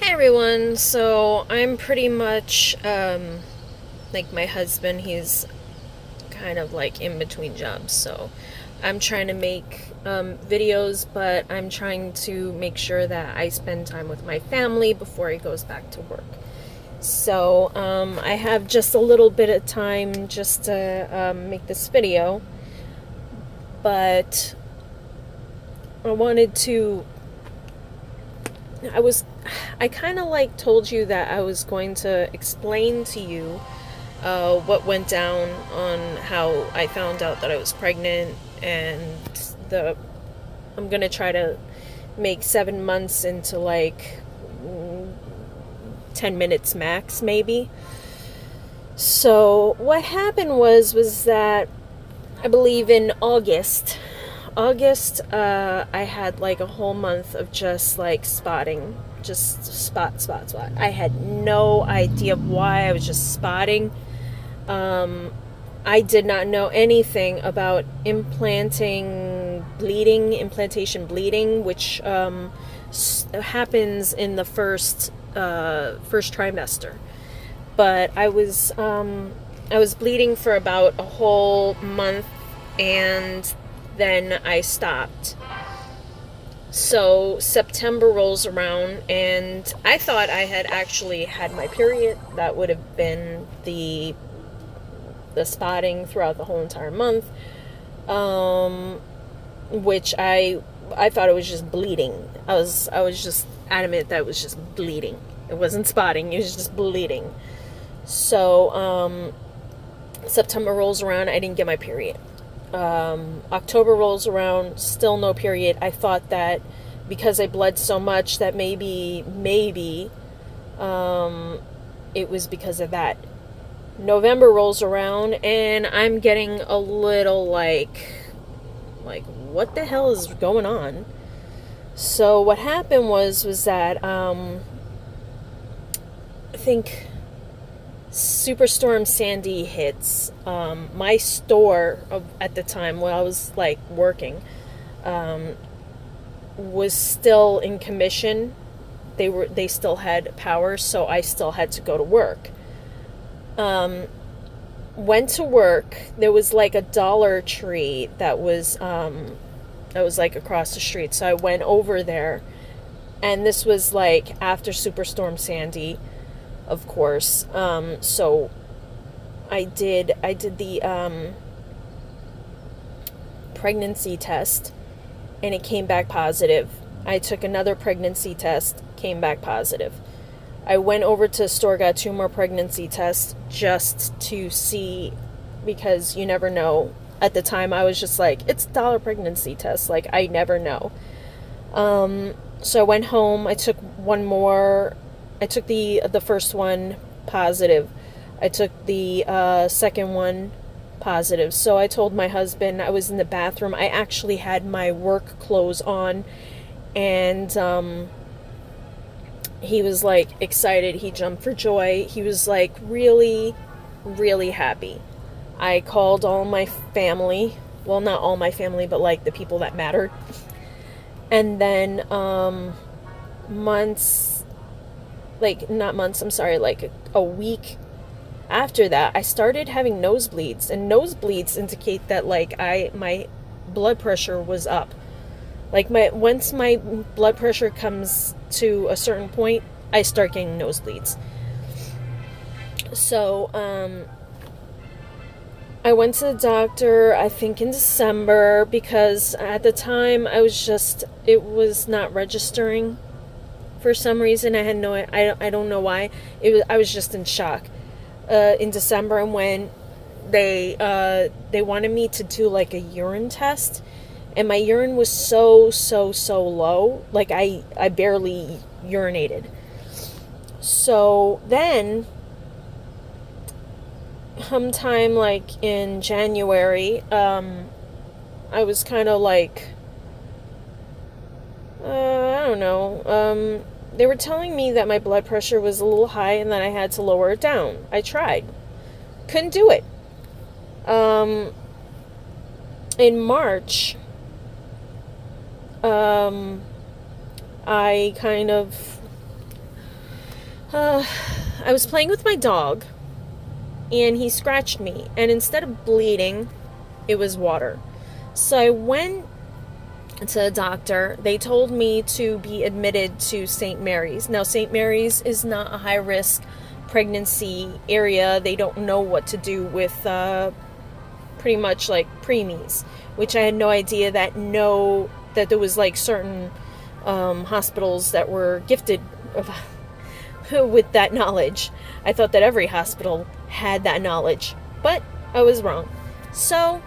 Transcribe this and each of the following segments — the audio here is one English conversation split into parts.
Hey everyone, so I'm pretty much like my husband, he's kind of like in between jobs, so I'm trying to make videos, but I'm trying to make sure that I spend time with my family before he goes back to work. So I have just a little bit of time just to make this video, but I wanted to I was I kind of like told you that I was going to explain to you what went down on how I found out that I was pregnant, and the I'm gonna try to make 7 months into like 10 minutes max, maybe. So what happened was that I believe in August, I had like a whole month of just like spotting, just spot. I had no idea why I was just spotting. I did not know anything about implantation bleeding, which happens in the first trimester. But I was bleeding for about a whole month, and then I stopped. So September rolls around, and I thought I had actually had my period. That would have been the spotting throughout the whole entire month, which I thought it was just bleeding. I was just adamant that it was just bleeding. It wasn't spotting. It was just bleeding. So September rolls around. I didn't get my period. October rolls around, still no period. I thought that because I bled so much that maybe it was because of that. November rolls around, and I'm getting a little like what the hell is going on? So what happened was that I think Superstorm Sandy hits. My store at the time when I was like working was still in commission. They still had power, so I still had to go to work. Went to work. There was like a Dollar Tree that was like across the street. So I went over there, and this was like after Superstorm Sandy, of course. So I did the pregnancy test, and it came back positive. I took another pregnancy test, came back positive. I went over to the store, got 2 more pregnancy tests just to see, because you never know. At the time, I was just like, it's $1 pregnancy test. Like, I never know. So I went home. I took one more. I took the first one positive. I took the second one positive. So I told my husband, I was in the bathroom. I actually had my work clothes on, and he was like excited. He jumped for joy. He was like really, really happy. I called all my family. Well, not all my family, but like the people that mattered. And then like a week after that, I started having nosebleeds. And nosebleeds indicate that like my blood pressure was up. Like once my blood pressure comes to a certain point, I start getting nosebleeds. So I went to the doctor, I think in December, because at the time it was not registering for some reason. I don't know why. I was just in shock. In December, and when they wanted me to do like a urine test, and my urine was so low, like I barely urinated. So then, sometime like in January, I was kind of like, I don't know. They were telling me that my blood pressure was a little high and that I had to lower it down. I tried, couldn't do it. In March, I kind of I was playing with my dog, and he scratched me, and instead of bleeding, it was water. So I went to the doctor. They told me to be admitted to St. Mary's. Now, St. Mary's is not a high-risk pregnancy area. They don't know what to do with pretty much like preemies, which I had no idea that there was like certain hospitals that were gifted with that knowledge. I thought that every hospital had that knowledge, but I was wrong. So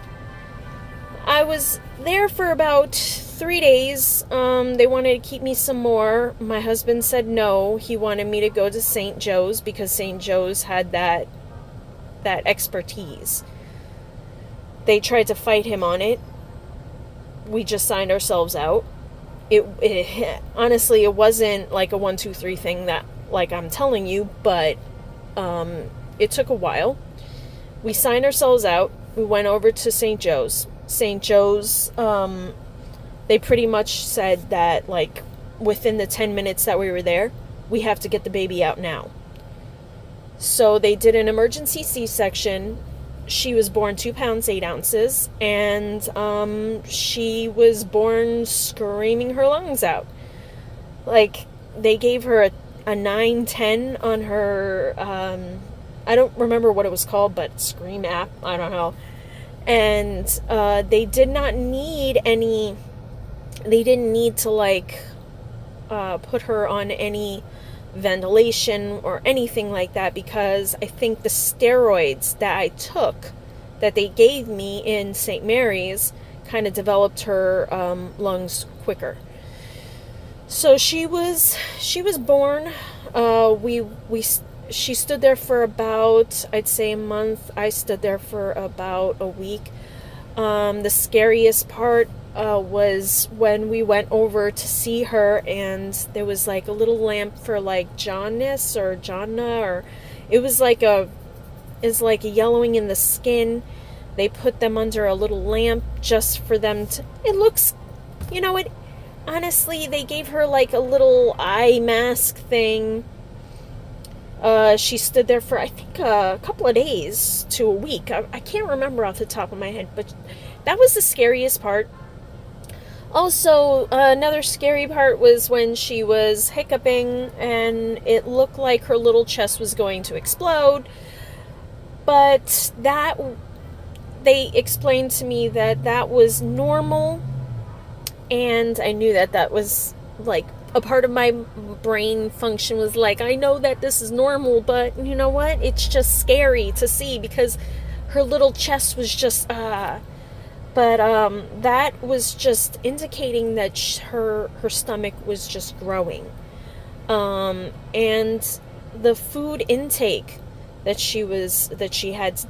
I was there for about 3 days. They wanted to keep me some more. My husband said no. He wanted me to go to St. Joe's because St. Joe's had that expertise. They tried to fight him on it. We just signed ourselves out. It honestly, it wasn't like a 1, 2, 3 thing that like I'm telling you, but it took a while. We signed ourselves out. We went over to St. Joe's. St. Joe's, they pretty much said that, like, within the 10 minutes that we were there, we have to get the baby out now. So they did an emergency C-section. She was born 2 pounds, 8 ounces, and she was born screaming her lungs out. Like, they gave her a 9-10 on her, I don't remember what it was called, but Scream app, I don't know. And they did not need they didn't need to like put her on any ventilation or anything like that, because I think the steroids that I took, that they gave me in St. Mary's, kind of developed her lungs quicker. So she was born. She stood there for about, I'd say, a month. I stood there for about a week. The scariest part was when we went over to see her, and there was like a little lamp for like jaundice or jonna, or it was like a yellowing in the skin. They put them under a little lamp just for them to, it looks, honestly, they gave her like a little eye mask thing. She stood there for, I think, a couple of days to a week. I can't remember off the top of my head, but that was the scariest part. Also, another scary part was when she was hiccuping, and it looked like her little chest was going to explode. But they explained to me that was normal, and I knew that was, like, a part of my brain function was like, I know that this is normal, but you know what? It's just scary to see because her little chest was just, But that was just indicating that her stomach was just growing. And the food intake that she had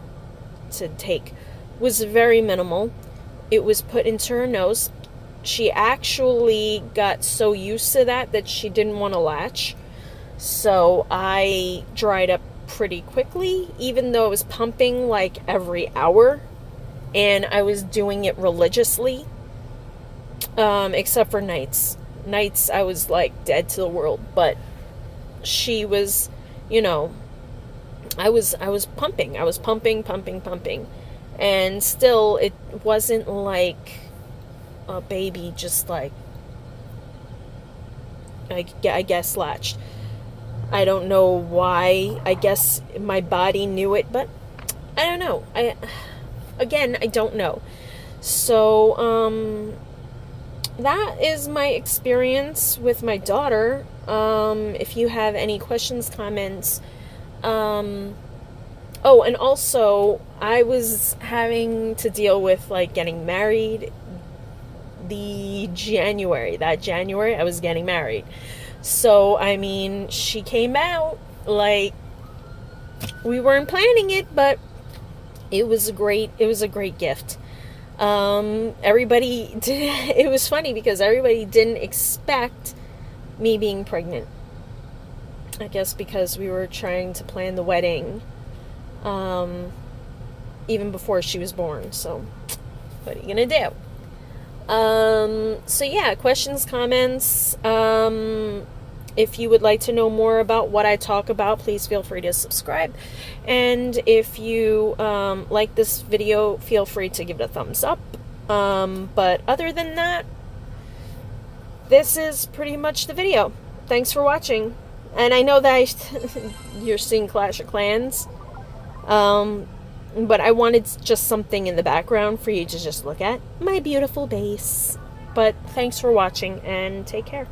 to take was very minimal. It was put into her nose. She actually got so used to that she didn't want to latch. So I dried up pretty quickly, even though I was pumping like every hour. And I was doing it religiously. Except for nights. Nights I was like dead to the world. But she was, I was pumping. I was pumping. And still, it wasn't like a baby just like, I guess, latched. I don't know why. I guess my body knew it, but I don't know. I don't know. So, that is my experience with my daughter. If you have any questions, comments, and also, I was having to deal with, like, getting married. That January, I was getting married. So, I mean, she came out, like, we weren't planning it, but it was a great gift. It was funny because everybody didn't expect me being pregnant. I guess because we were trying to plan the wedding, even before she was born. So, what are you gonna do? So yeah, questions, comments. If you would like to know more about what I talk about, please feel free to subscribe. And if you like this video, feel free to give it a thumbs up. But other than that, this is pretty much the video. Thanks for watching. And I know that you're seeing Clash of Clans. But I wanted just something in the background for you to just look at. My beautiful base. But thanks for watching and take care.